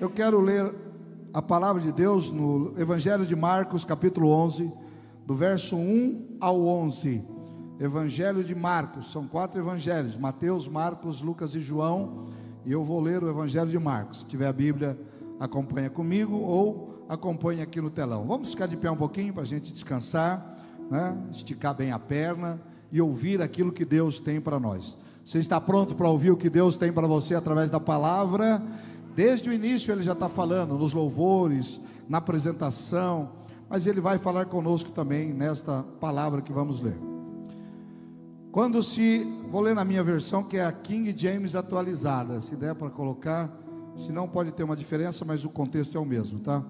Eu quero ler a palavra de Deus no Evangelho de Marcos, capítulo 11, do verso 1 ao 11. Evangelho de Marcos, são 4 evangelhos: Mateus, Marcos, Lucas e João. E eu vou ler o Evangelho de Marcos. Se tiver a Bíblia, acompanha comigo ou acompanha aqui no telão. Vamos ficar de pé um pouquinho para a gente descansar, né? Esticar bem a perna e ouvir aquilo que Deus tem para nós. Você está pronto para ouvir o que Deus tem para você através da palavra? Desde o início Ele já está falando, nos louvores, na apresentação, mas Ele vai falar conosco também nesta palavra que vamos ler. Vou ler na minha versão, que é a King James atualizada, se der para colocar, senão pode ter uma diferença, mas o contexto é o mesmo, tá?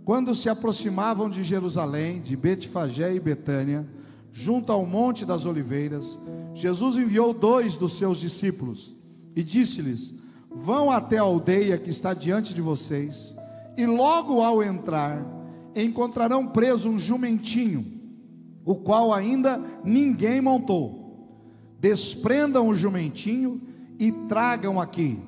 Quando se aproximavam de Jerusalém, de Betfagé e Betânia, junto ao Monte das Oliveiras, Jesus enviou 2 dos seus discípulos e disse-lhes: vão até a aldeia que está diante de vocês, e logo ao entrar, encontrarão preso um jumentinho, o qual ainda ninguém montou. Desprendam o jumentinho e tragam aqui.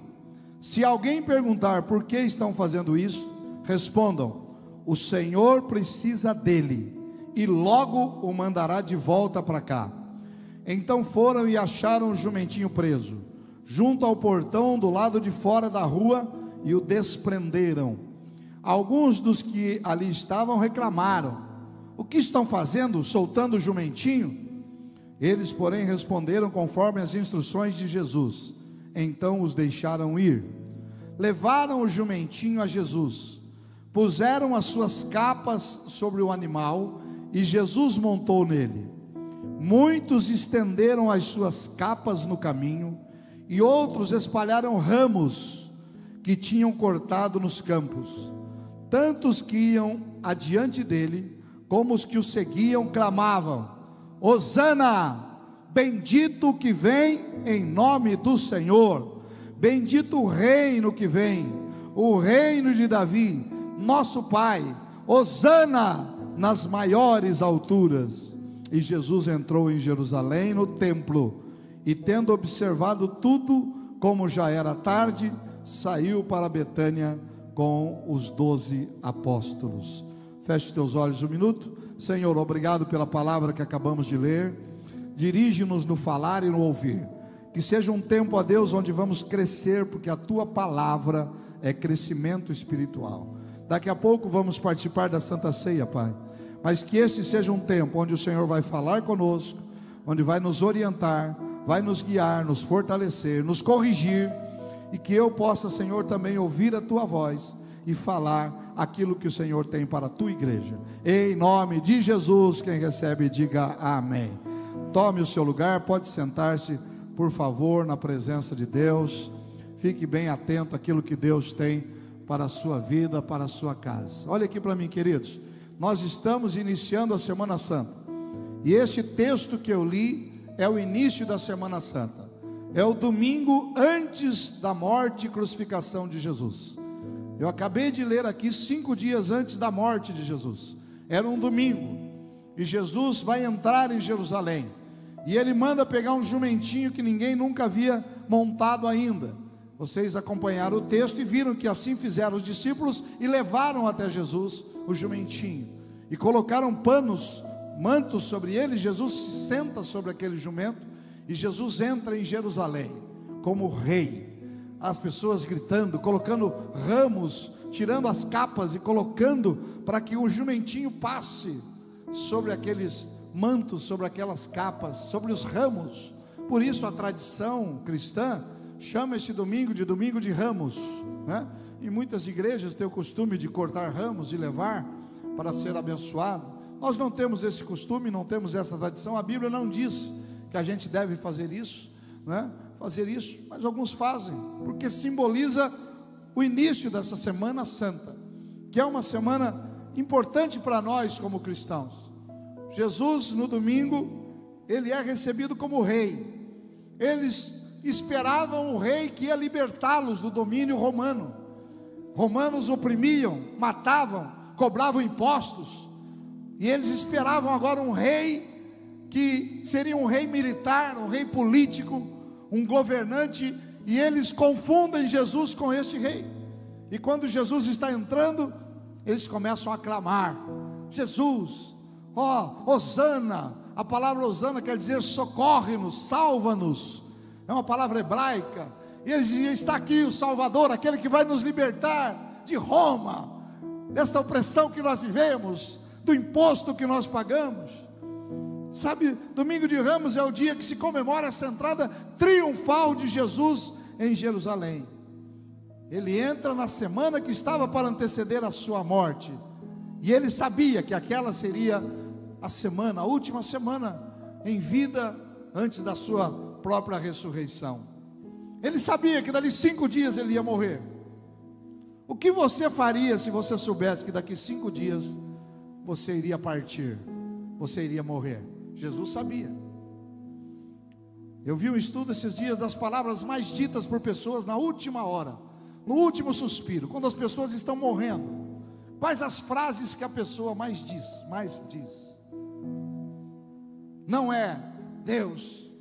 Se alguém perguntar por que estão fazendo isso, respondam: o Senhor precisa dele, e logo o mandará de volta para cá. Então foram e acharam o jumentinho preso, junto ao portão do lado de fora da rua, e o desprenderam. Alguns dos que ali estavam reclamaram: o que estão fazendo, soltando o jumentinho? Eles, porém, responderam conforme as instruções de Jesus. Então os deixaram ir. Levaram o jumentinho a Jesus, puseram as suas capas sobre o animal, e Jesus montou nele. Muitos estenderam as suas capas no caminho, e outros espalharam ramos que tinham cortado nos campos. Tantos que iam adiante dele, como os que o seguiam, clamavam: Hosana, bendito que vem em nome do Senhor, bendito o reino que vem, o reino de Davi, nosso pai, Hosana nas maiores alturas. E Jesus entrou em Jerusalém, no templo, e tendo observado tudo, como já era tarde, saiu para Betânia com os 12 apóstolos. Feche teus olhos um minuto. Senhor, obrigado pela palavra que acabamos de ler. Dirige-nos no falar e no ouvir. Que seja um tempo, ó Deus, onde vamos crescer, porque a tua palavra é crescimento espiritual. Daqui a pouco vamos participar da Santa Ceia, Pai, mas que este seja um tempo onde o Senhor vai falar conosco, onde vai nos orientar, vai nos guiar, nos fortalecer, nos corrigir, e que eu possa, Senhor, também ouvir a tua voz e falar aquilo que o Senhor tem para a tua igreja. Em nome de Jesus, quem recebe, diga amém. Tome o seu lugar, pode sentar-se, por favor, na presença de Deus. Fique bem atento àquilo que Deus tem para a sua vida, para a sua casa. Olha aqui para mim, queridos. Nós estamos iniciando a Semana Santa, e esse texto que eu li é o início da Semana Santa. É o domingo antes da morte e crucificação de Jesus. Eu acabei de ler aqui 5 dias antes da morte de Jesus. Era um domingo, e Jesus vai entrar em Jerusalém, e ele manda pegar um jumentinho que ninguém nunca havia montado ainda. Vocês acompanharam o texto e viram que assim fizeram os discípulos, e levaram até Jesus o jumentinho, e colocaram mantos sobre ele. Jesus se senta sobre aquele jumento, e Jesus entra em Jerusalém como rei. As pessoas gritando, colocando ramos, tirando as capas e colocando para que o jumentinho passe sobre aqueles mantos, sobre aquelas capas, sobre os ramos. Por isso a tradição cristã chama esse domingo de Ramos, né? Em muitas igrejas tem o costume de cortar ramos e levar para ser abençoado. Nós não temos esse costume, não temos essa tradição. A Bíblia não diz que a gente deve fazer isso, né? Mas alguns fazem, porque simboliza o início dessa Semana Santa, que é uma semana importante para nós como cristãos. Jesus, no domingo, ele é recebido como rei. Eles esperavam o rei que ia libertá-los do domínio romano. Romanos oprimiam, matavam, cobravam impostos, e eles esperavam agora um rei que seria um rei militar, um rei político, um governante, e eles confundem Jesus com este rei. E quando Jesus está entrando, eles começam a clamar: Jesus, ó, Hosana. A palavra Hosana quer dizer socorre-nos, salva-nos. É uma palavra hebraica. E eles diziam: está aqui o Salvador, aquele que vai nos libertar de Roma, desta opressão que nós vivemos, do imposto que nós pagamos. Sabe, domingo de Ramos é o dia que se comemora essa entrada triunfal de Jesus em Jerusalém. Ele entra na semana que estava para anteceder a sua morte, e ele sabia que aquela seria a semana, a última semana em vida antes da sua própria ressurreição. Ele sabia que dali 5 dias ele ia morrer. O que você faria se você soubesse que daqui 5 dias você iria partir, você iria morrer? Jesus sabia. Eu vi um estudo esses dias das palavras mais ditas por pessoas na última hora, no último suspiro, quando as pessoas estão morrendo. Quais as frases que a pessoa mais diz? Não é: Deus,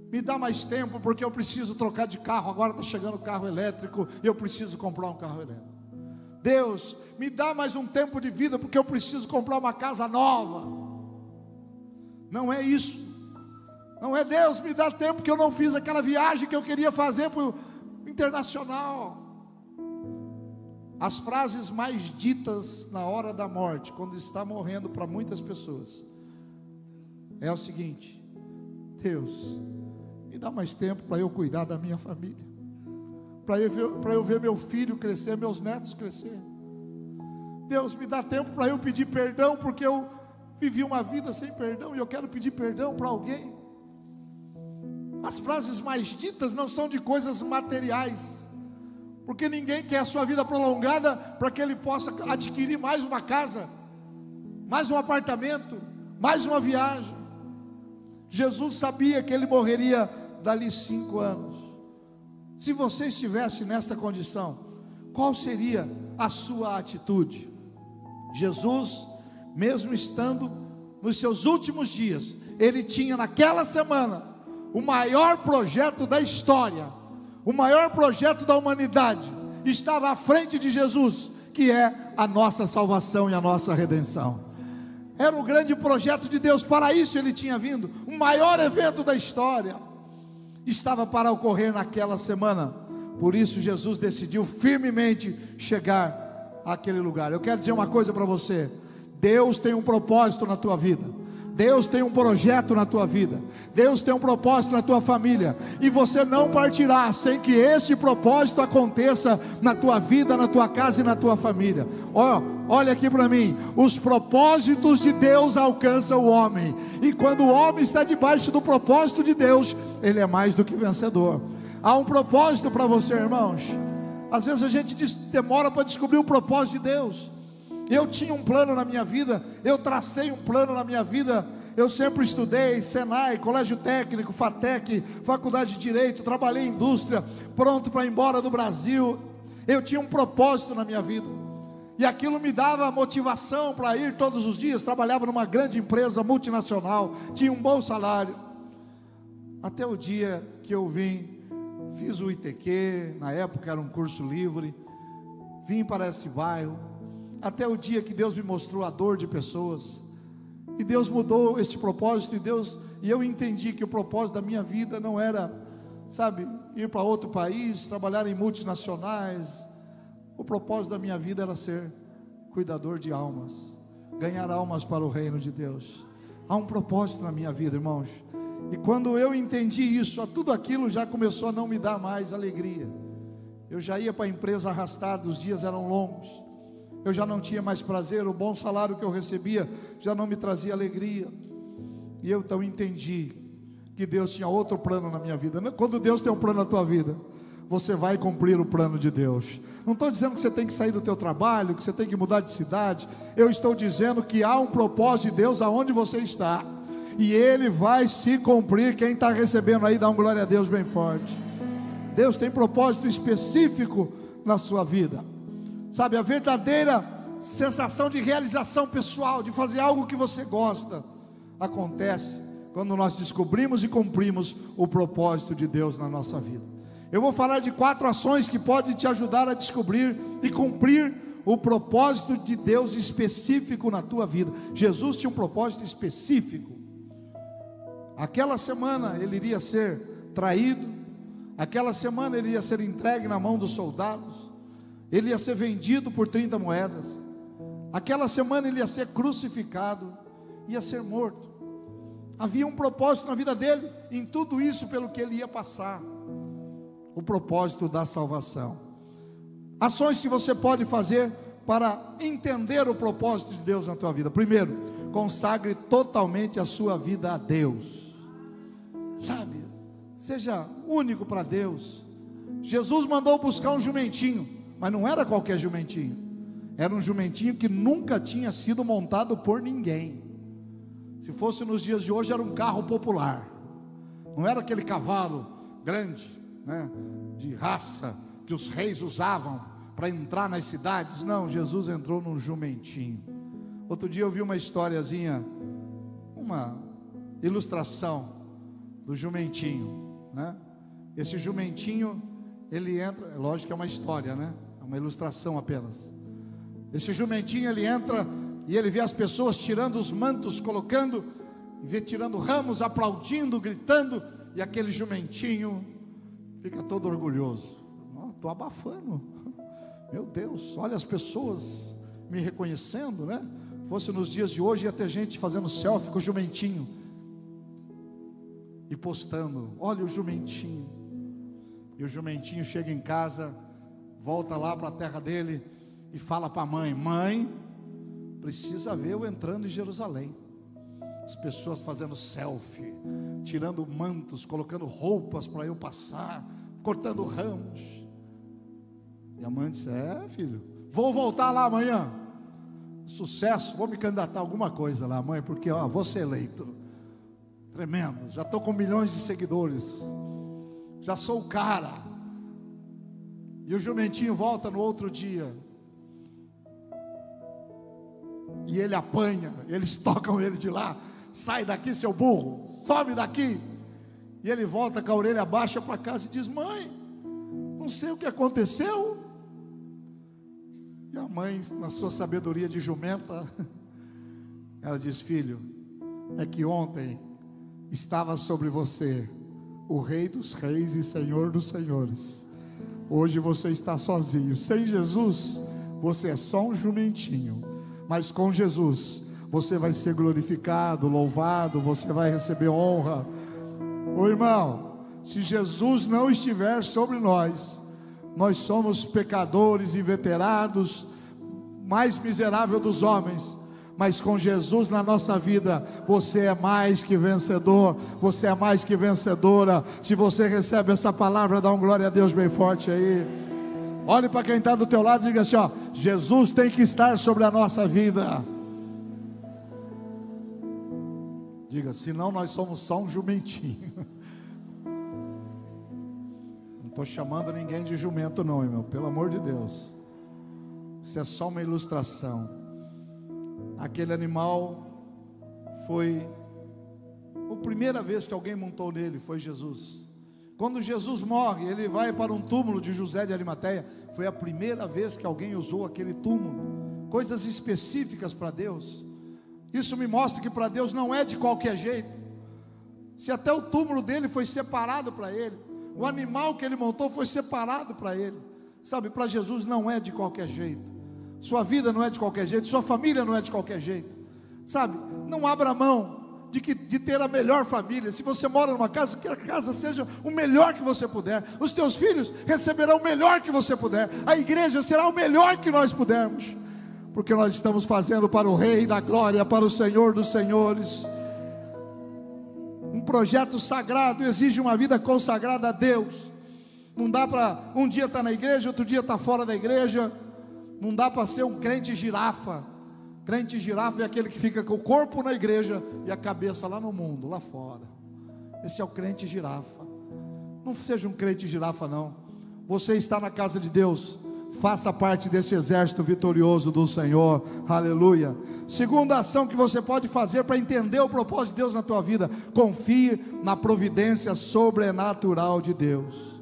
me dá mais tempo porque eu preciso trocar de carro, agora está chegando o carro elétrico e eu preciso comprar um carro elétrico. Deus, me dá mais um tempo de vida porque eu preciso comprar uma casa nova. Não é isso. Não é: Deus, me dá tempo que eu não fiz aquela viagem que eu queria fazer para o internacional. As frases mais ditas na hora da morte, quando está morrendo para muitas pessoas, é o seguinte: Deus, me dá mais tempo para eu cuidar da minha família, para eu ver meu filho crescer, meus netos crescer. Deus, me dá tempo para eu pedir perdão, porque eu vivi uma vida sem perdão e eu quero pedir perdão para alguém. As frases mais ditas não são de coisas materiais, porque ninguém quer a sua vida prolongada para que ele possa adquirir mais uma casa, mais um apartamento, mais uma viagem. Jesus sabia que ele morreria dali 5 anos. Se você estivesse nesta condição, qual seria a sua atitude? Jesus, mesmo estando nos seus últimos dias, ele tinha naquela semana o maior projeto da história, o maior projeto da humanidade, estava à frente de Jesus, que é a nossa salvação e a nossa redenção. Era o grande projeto de Deus, para isso ele tinha vindo. O maior evento da história estava para ocorrer naquela semana. Por isso Jesus decidiu firmemente chegar àquele lugar. Eu quero dizer uma coisa para você: Deus tem um propósito na tua vida, Deus tem um projeto na tua vida, Deus tem um propósito na tua família, e você não partirá sem que esse propósito aconteça na tua vida, na tua casa e na tua família. Olha aqui para mim: os propósitos de Deus alcançam o homem, e quando o homem está debaixo do propósito de Deus, ele é mais do que vencedor. Há um propósito para você, irmãos. Às vezes a gente demora para descobrir o propósito de Deus. Eu tinha um plano na minha vida, eu tracei um plano na minha vida. Eu sempre estudei Senai, Colégio Técnico, FATEC, Faculdade de Direito, trabalhei em indústria, pronto para ir embora do Brasil. Eu tinha um propósito na minha vida, e aquilo me dava motivação para ir todos os dias. Trabalhava numa grande empresa multinacional, tinha um bom salário, até o dia que eu fiz o ITQ, na época era um curso livre, vim para esse bairro, até o dia que Deus me mostrou a dor de pessoas, e Deus mudou este propósito, e eu entendi que o propósito da minha vida não era, ir para outro país, trabalhar em multinacionais. O propósito da minha vida era ser cuidador de almas, ganhar almas para o reino de Deus. Há um propósito na minha vida, irmãos, e quando eu entendi isso, tudo aquilo já começou a não me dar mais alegria. Eu já ia para a empresa arrastado, os dias eram longos, eu já não tinha mais prazer, o bom salário que eu recebia já não me trazia alegria. E eu então entendi que Deus tinha outro plano na minha vida. Quando Deus tem um plano na tua vida, você vai cumprir o plano de Deus. Não estou dizendo que você tem que sair do teu trabalho, que você tem que mudar de cidade. Eu estou dizendo que há um propósito de Deus aonde você está, e ele vai se cumprir. Quem está recebendo aí, dá um glória a Deus bem forte. Deus tem propósito específico na sua vida. A verdadeira sensação de realização pessoal, de fazer algo que você gosta, acontece quando nós descobrimos e cumprimos o propósito de Deus na nossa vida. Eu vou falar de 4 ações que podem te ajudar a descobrir e cumprir o propósito de Deus específico na tua vida. Jesus tinha um propósito específico. Aquela semana ele iria ser traído, aquela semana ele ia ser entregue na mão dos soldados, ele ia ser vendido por 30 moedas, aquela semana ele ia ser crucificado, ia ser morto. Havia um propósito na vida dele, em tudo isso pelo que ele ia passar, o propósito da salvação. Ações que você pode fazer para entender o propósito de Deus na tua vida. Primeiro, consagre totalmente a sua vida a Deus. Sabe, seja único para Deus. Jesus mandou buscar um jumentinho, mas não era qualquer jumentinho. Era um jumentinho que nunca tinha sido montado por ninguém. Se fosse nos dias de hoje, era um carro popular. Não era aquele cavalo grande, né, de raça, que os reis usavam para entrar nas cidades. Não, Jesus entrou num jumentinho. Outro dia eu vi uma historiazinha, uma ilustração do jumentinho, né? Esse jumentinho, ele entra, é lógico que é uma história, né? É uma ilustração apenas. Esse jumentinho, ele entra e ele vê as pessoas tirando os mantos, colocando, vê tirando ramos, aplaudindo, gritando, e aquele jumentinho fica todo orgulhoso. Estou abafando, meu Deus, olha as pessoas me reconhecendo, né? Fosse nos dias de hoje, ia ter gente fazendo selfie com o jumentinho e postando, olha o jumentinho. E o jumentinho chega em casa, volta lá para a terra dele e fala para a mãe: mãe, precisa ver eu entrando em Jerusalém. As pessoas fazendo selfie, tirando mantos, colocando roupas para eu passar, cortando ramos. E a mãe disse: é, filho, vou voltar lá amanhã, sucesso, vou me candidatar a alguma coisa lá, mãe, porque vou ser eleito. Tremendo, já estou com milhões de seguidores, já sou o cara. E o jumentinho volta no outro dia, e ele apanha, eles tocam ele de lá: sai daqui, seu burro, sobe daqui. E ele volta com a orelha baixa para casa e diz: mãe, não sei o que aconteceu. E a mãe, na sua sabedoria de jumenta, ela diz: filho, é que ontem estava sobre você o Rei dos Reis e Senhor dos Senhores. Hoje você está sozinho. Sem Jesus, você é só um jumentinho. Mas com Jesus, você vai ser glorificado, louvado, você vai receber honra. Ô irmão, se Jesus não estiver sobre nós, nós somos pecadores, inveterados, mais miserável dos homens. Mas com Jesus na nossa vida, você é mais que vencedor, você é mais que vencedora. Se você recebe essa palavra, dá um glória a Deus bem forte aí. Olhe para quem está do teu lado e diga assim: Jesus tem que estar sobre a nossa vida. Diga: senão nós somos só um jumentinho. Não estou chamando ninguém de jumento não, irmão, pelo amor de Deus. Isso é só uma ilustração. Aquele animal foi a primeira vez que alguém montou nele, foi Jesus. Quando Jesus morre, ele vai para um túmulo de José de Arimateia. Foi a primeira vez que alguém usou aquele túmulo. Coisas específicas para Deus. Isso me mostra que para Deus não é de qualquer jeito. Se até o túmulo dele foi separado para ele, o animal que ele montou foi separado para ele. Sabe, para Jesus não é de qualquer jeito. Sua vida não é de qualquer jeito, sua família não é de qualquer jeito. Sabe, não abra mão de ter a melhor família. Se você mora numa casa, que a casa seja o melhor que você puder. Os teus filhos receberão o melhor que você puder. A igreja será o melhor que nós pudermos, porque nós estamos fazendo para o Rei da Glória, para o Senhor dos Senhores. Um projeto sagrado exige uma vida consagrada a Deus. Não dá para um dia estar na igreja, outro dia estar fora da igreja. Não dá para ser um crente girafa. Crente girafa é aquele que fica com o corpo na igreja e a cabeça lá no mundo, lá fora. Esse é o crente girafa. Não seja um crente girafa não. Você está na casa de Deus, faça parte desse exército vitorioso do Senhor. Aleluia. Segunda ação que você pode fazer para entender o propósito de Deus na tua vida: confie na providência sobrenatural de Deus.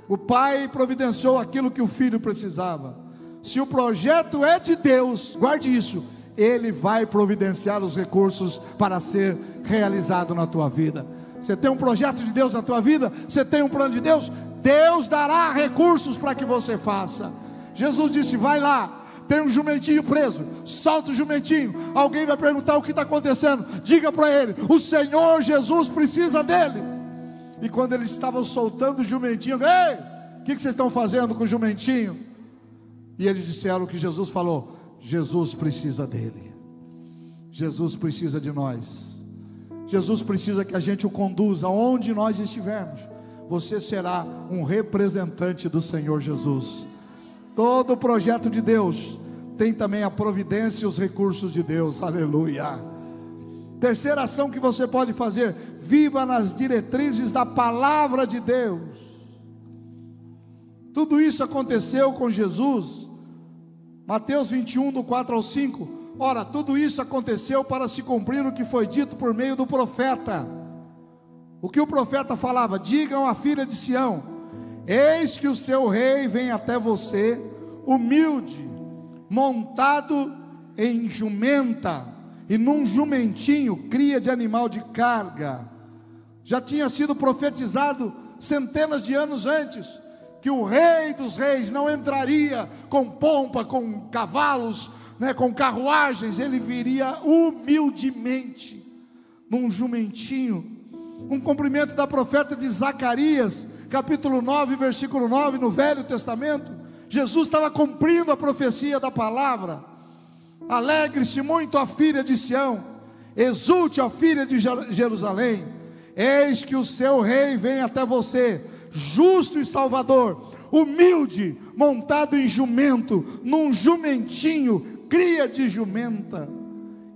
O pai providenciou aquilo que o filho precisava. Se o projeto é de Deus, guarde isso, Ele vai providenciar os recursos para ser realizado na tua vida. Você tem um projeto de Deus na tua vida? Você tem um plano de Deus? Deus dará recursos para que você faça. Jesus disse: vai lá, tem um jumentinho preso, solta o jumentinho. Alguém vai perguntar o que está acontecendo, diga para ele: o Senhor Jesus precisa dele. E quando eles estavam soltando o jumentinho: ei, o que vocês estão fazendo com o jumentinho? E eles disseram que Jesus falou: Jesus precisa dele. Jesus precisa de nós. Jesus precisa que a gente o conduza aonde nós estivermos. Você será um representante do Senhor Jesus. Todo projeto de Deus tem também a providência e os recursos de Deus. Aleluia. Terceira ação que você pode fazer: viva nas diretrizes da palavra de Deus. Tudo isso aconteceu com Jesus. Mateus 21, do 4 ao 5. Ora, tudo isso aconteceu para se cumprir o que foi dito por meio do profeta. O que o profeta falava: digam à filha de Sião: eis que o seu rei vem até você, humilde, montado em jumenta, e num jumentinho, cria de animal de carga. Já tinha sido profetizado centenas de anos antes que o rei dos reis não entraria com pompa, com cavalos, com carruagens. Ele viria humildemente num jumentinho. Um cumprimento da profeta de Zacarias, capítulo 9, versículo 9, no Velho Testamento. Jesus estava cumprindo a profecia da palavra. Alegre-se muito a filha de Sião, exulte a filha de Jerusalém, eis que o seu rei vem até você, justo e salvador, humilde, montado em jumento, num jumentinho, cria de jumenta.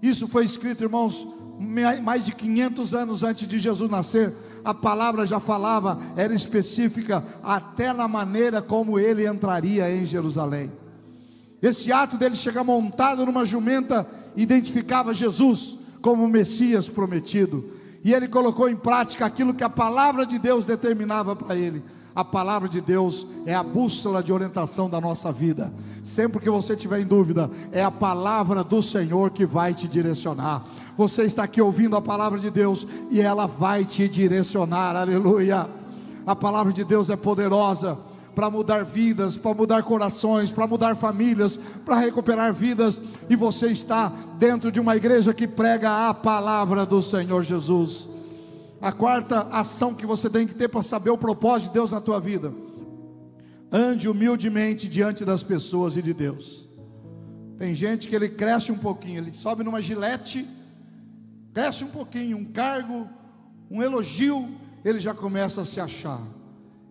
Isso foi escrito, irmãos, mais de 500 anos antes de Jesus nascer. A palavra já falava, era específica, até na maneira como ele entraria em Jerusalém. Esse ato dele chegar montado numa jumenta identificava Jesus como o Messias prometido. E ele colocou em prática aquilo que a palavra de Deus determinava para ele. A palavra de Deus é a bússola de orientação da nossa vida. Sempre que você tiver em dúvida, é a palavra do Senhor que vai te direcionar. Você está aqui ouvindo a palavra de Deus e ela vai te direcionar. Aleluia. A palavra de Deus é poderosa para mudar vidas, para mudar corações, para mudar famílias, para recuperar vidas. E você está dentro de uma igreja que prega a palavra do Senhor Jesus. A quarta ação que você tem que ter para saber o propósito de Deus na tua vida: ande humildemente diante das pessoas e de Deus. Tem gente que ele cresce um pouquinho, ele sobe numa gilete, cresce um pouquinho, um cargo, um elogio, ele já começa a se achar.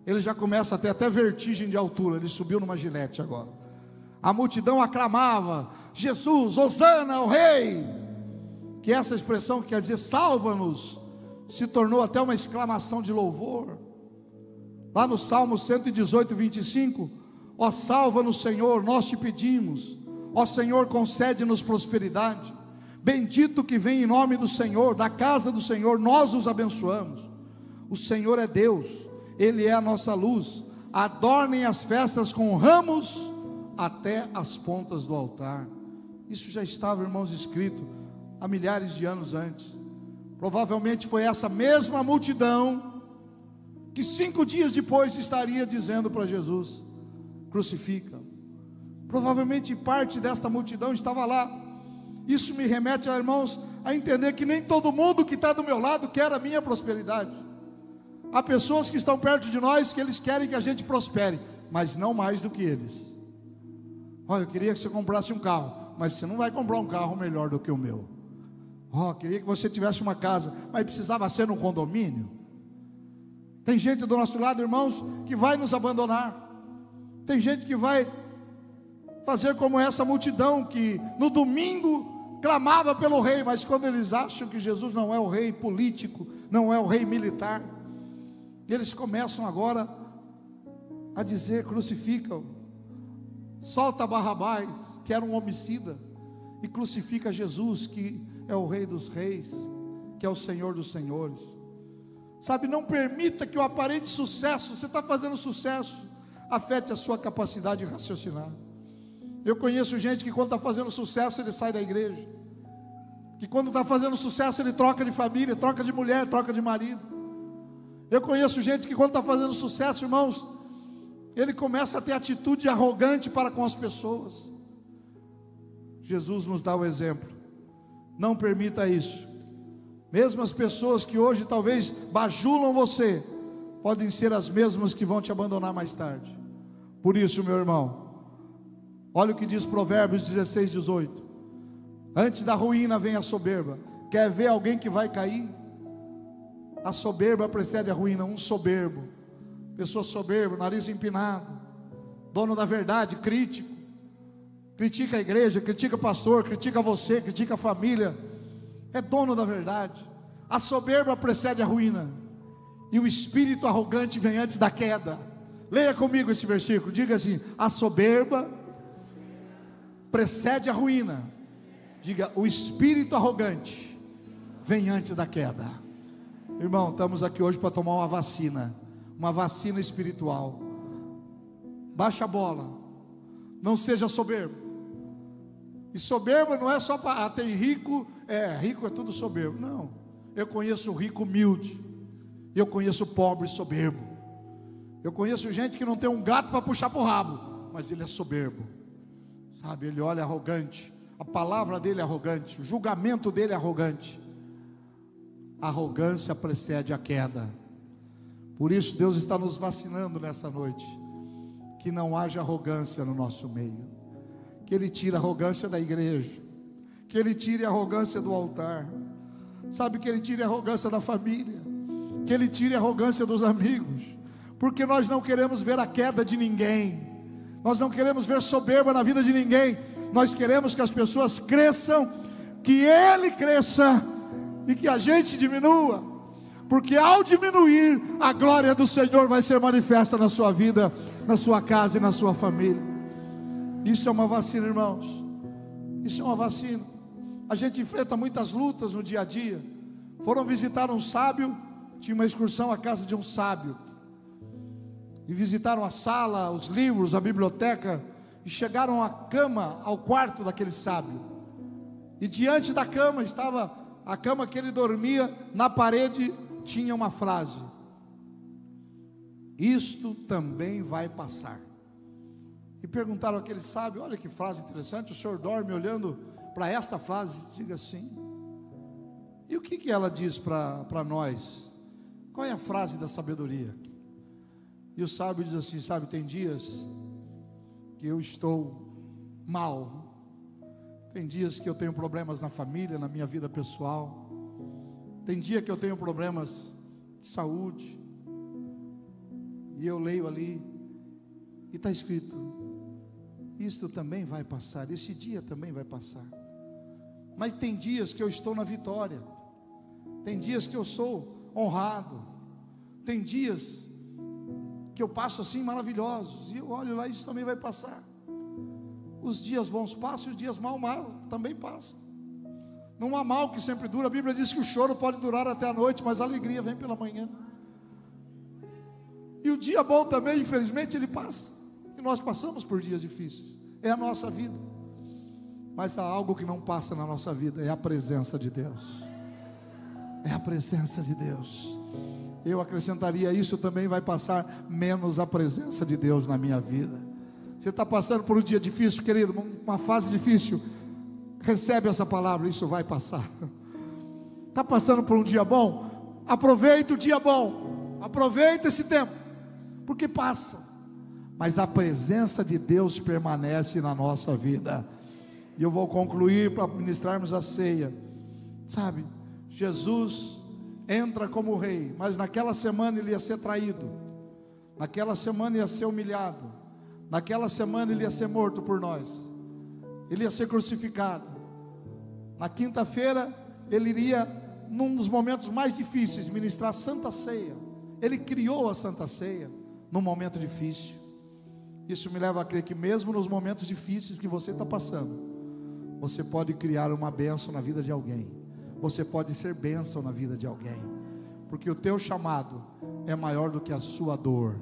Ele já começa a ter até vertigem de altura. Ele subiu numa gilete agora. A multidão aclamava: Jesus, Hosana, o rei. Que essa expressão que quer dizer salva-nos, se tornou até uma exclamação de louvor. Lá no Salmo 118, 25: ó, salva-nos, Senhor, nós te pedimos. Ó Senhor, concede-nos prosperidade. Bendito que vem em nome do Senhor, da casa do Senhor nós os abençoamos. O Senhor é Deus, Ele é a nossa luz. Adornem as festas com ramos até as pontas do altar. Isso já estava, irmãos, escrito há milhares de anos antes. Provavelmente foi essa mesma multidão que 5 dias depois estaria dizendo para Jesus: crucifica. Provavelmente parte desta multidão estava lá. Isso me remete, irmãos, a entender que nem todo mundo que está do meu lado quer a minha prosperidade. Há pessoas que estão perto de nós que eles querem que a gente prospere, mas não mais do que eles. Olha, eu queria que você comprasse um carro, mas você não vai comprar um carro melhor do que o meu. Eu queria que você tivesse uma casa, mas precisava ser num condomínio. Tem gente do nosso lado, irmãos, que vai nos abandonar. Tem gente que vai fazer como essa multidão que no domingo clamava pelo rei, mas quando eles acham que Jesus não é o rei político, não é o rei militar, eles começam agora a dizer: crucificam, solta Barrabás, que era um homicida, e crucifica Jesus, que é o rei dos reis, que é o Senhor dos senhores. Sabe, não permita que o aparente sucesso, você está fazendo sucesso, afete a sua capacidade de raciocinar. Eu conheço gente que quando está fazendo sucesso, ele sai da igreja. Que quando está fazendo sucesso, ele troca de família, troca de mulher, troca de marido. Eu conheço gente que quando está fazendo sucesso, irmãos, ele começa a ter atitude arrogante para com as pessoas. Jesus nos dá o exemplo. Não permita isso. Mesmo as pessoas que hoje talvez bajulam você, podem ser as mesmas que vão te abandonar mais tarde. Por isso, meu irmão, olha o que diz Provérbios 16, 18. Antes da ruína vem a soberba. Quer ver alguém que vai cair? A soberba precede a ruína. Um soberbo, pessoa soberba, nariz empinado, dono da verdade, crítico, critica a igreja, critica o pastor, critica você, critica a família, é dono da verdade. A soberba precede a ruína, e o espírito arrogante vem antes da queda. Leia comigo esse versículo, diga assim: a soberba precede a ruína. Diga: o espírito arrogante vem antes da queda. Irmão, estamos aqui hoje para tomar uma vacina espiritual. Baixa a bola, não seja soberbo. E soberbo não é só para, tem rico é tudo soberbo. Não, eu conheço rico humilde, eu conheço pobre soberbo. Eu conheço gente que não tem um gato para puxar para o rabo, mas ele é soberbo, sabe, ele olha arrogante, a palavra dele é arrogante, o julgamento dele é arrogante. A arrogância precede a queda. Por isso Deus está nos vacinando nessa noite, que não haja arrogância no nosso meio, que Ele tire a arrogância da igreja, que Ele tire a arrogância do altar, sabe, que Ele tire a arrogância da família, que Ele tire a arrogância dos amigos, porque nós não queremos ver a queda de ninguém, nós não queremos ver soberba na vida de ninguém, nós queremos que as pessoas cresçam, que Ele cresça e que a gente diminua, porque ao diminuir, a glória do Senhor vai ser manifesta na sua vida, na sua casa e na sua família. Isso é uma vacina, irmãos, isso é uma vacina. A gente enfrenta muitas lutas no dia a dia. Foram visitar um sábio, tinha uma excursão à casa de um sábio, e visitaram a sala, os livros, a biblioteca, e chegaram à cama, ao quarto daquele sábio, e diante da cama estava a cama que ele dormia. Na parede tinha uma frase: isto também vai passar. E perguntaram àquele sábio: olha que frase interessante, o senhor dorme olhando para esta frase? Diga sim. E o que ela diz para nós? Qual é a frase da sabedoria? E o sábio diz assim: sabe, tem dias que eu estou mal, tem dias que eu tenho problemas na família, na minha vida pessoal, tem dia que eu tenho problemas de saúde, e eu leio ali, e está escrito: isto também vai passar, esse dia também vai passar. Mas tem dias que eu estou na vitória, tem dias que eu sou honrado, tem dias que eu passo assim maravilhosos, e eu olho lá, isso também vai passar. Os dias bons passam, e os dias mal também passam. Não há mal que sempre dura. A Bíblia diz que o choro pode durar até a noite, mas a alegria vem pela manhã. E o dia bom também, infelizmente, ele passa. E nós passamos por dias difíceis, é a nossa vida. Mas há algo que não passa na nossa vida, é a presença de Deus. É a presença de Deus. Eu acrescentaria: isso também vai passar, menos a presença de Deus na minha vida. Você está passando por um dia difícil, querido, uma fase difícil, recebe essa palavra: isso vai passar. Está passando por um dia bom? Aproveita o dia bom, aproveita esse tempo, porque passa. Mas a presença de Deus permanece na nossa vida. E eu vou concluir para ministrarmos a ceia. Sabe, Jesus entra como rei, mas naquela semana ele ia ser traído, naquela semana ia ser humilhado, naquela semana ele ia ser morto por nós, ele ia ser crucificado. Na quinta-feira ele iria, num dos momentos mais difíceis, ministrar a Santa Ceia. Ele criou a Santa Ceia num momento difícil. Isso me leva a crer que mesmo nos momentos difíceis que você está passando, você pode criar uma bênção na vida de alguém, você pode ser bênção na vida de alguém, porque o teu chamado é maior do que a sua dor.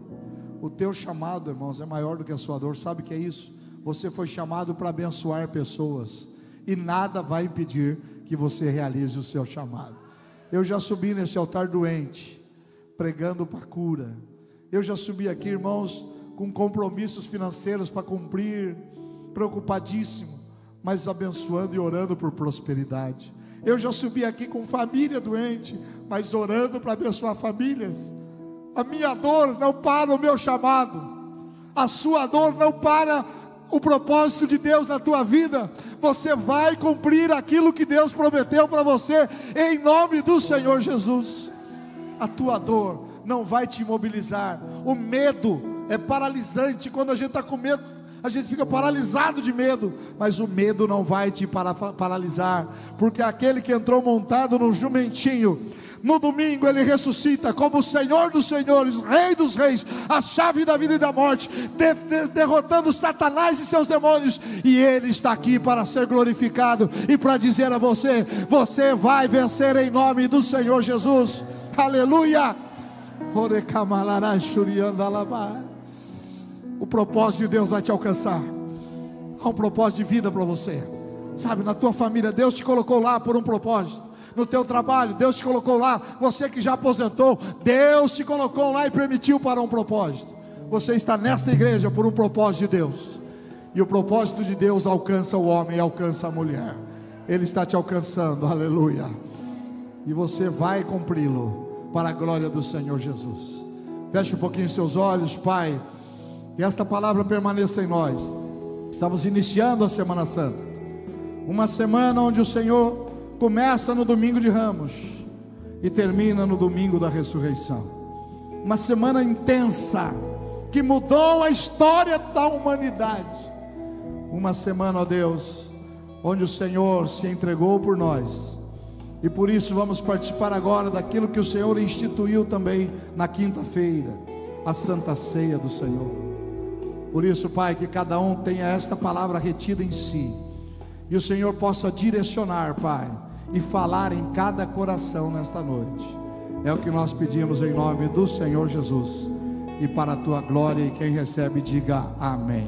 O teu chamado, irmãos, é maior do que a sua dor. Sabe o que é isso? Você foi chamado para abençoar pessoas, e nada vai impedir que você realize o seu chamado. Eu já subi nesse altar doente, pregando para cura. Eu já subi aqui, irmãos, com compromissos financeiros para cumprir, preocupadíssimo, mas abençoando e orando por prosperidade. Eu já subi aqui com família doente, mas orando para abençoar famílias. A minha dor não para o meu chamado, a sua dor não para o propósito de Deus na tua vida. Você vai cumprir aquilo que Deus prometeu para você, em nome do Senhor Jesus. A tua dor não vai te imobilizar. O medo é paralisante. Quando a gente está com medo, a gente fica paralisado de medo, mas o medo não vai te paralisar, porque aquele que entrou montado num jumentinho, no domingo ele ressuscita como o Senhor dos senhores, Rei dos reis, a chave da vida e da morte, derrotando Satanás e seus demônios, e ele está aqui para ser glorificado e para dizer a você: você vai vencer em nome do Senhor Jesus. Aleluia. O propósito de Deus vai te alcançar. Há um propósito de vida para você, sabe? Na tua família, Deus te colocou lá por um propósito. No teu trabalho, Deus te colocou lá. Você que já aposentou, Deus te colocou lá e permitiu para um propósito. Você está nesta igreja por um propósito de Deus, e o propósito de Deus alcança o homem e alcança a mulher. Ele está te alcançando, aleluia. E você vai cumpri-lo para a glória do Senhor Jesus. Feche um pouquinho seus olhos, Pai, que esta palavra permaneça em nós. Estamos iniciando a Semana Santa, uma semana onde o Senhor começa no domingo de Ramos e termina no domingo da ressurreição. Uma semana intensa, que mudou a história da humanidade. Uma semana, ó Deus, onde o Senhor se entregou por nós, e por isso vamos participar agora daquilo que o Senhor instituiu também na quinta-feira, a Santa Ceia do Senhor. Por isso, Pai, que cada um tenha esta palavra retida em si, e o Senhor possa direcionar, Pai, e falar em cada coração nesta noite. É o que nós pedimos em nome do Senhor Jesus, e para a tua glória. E quem recebe diga amém.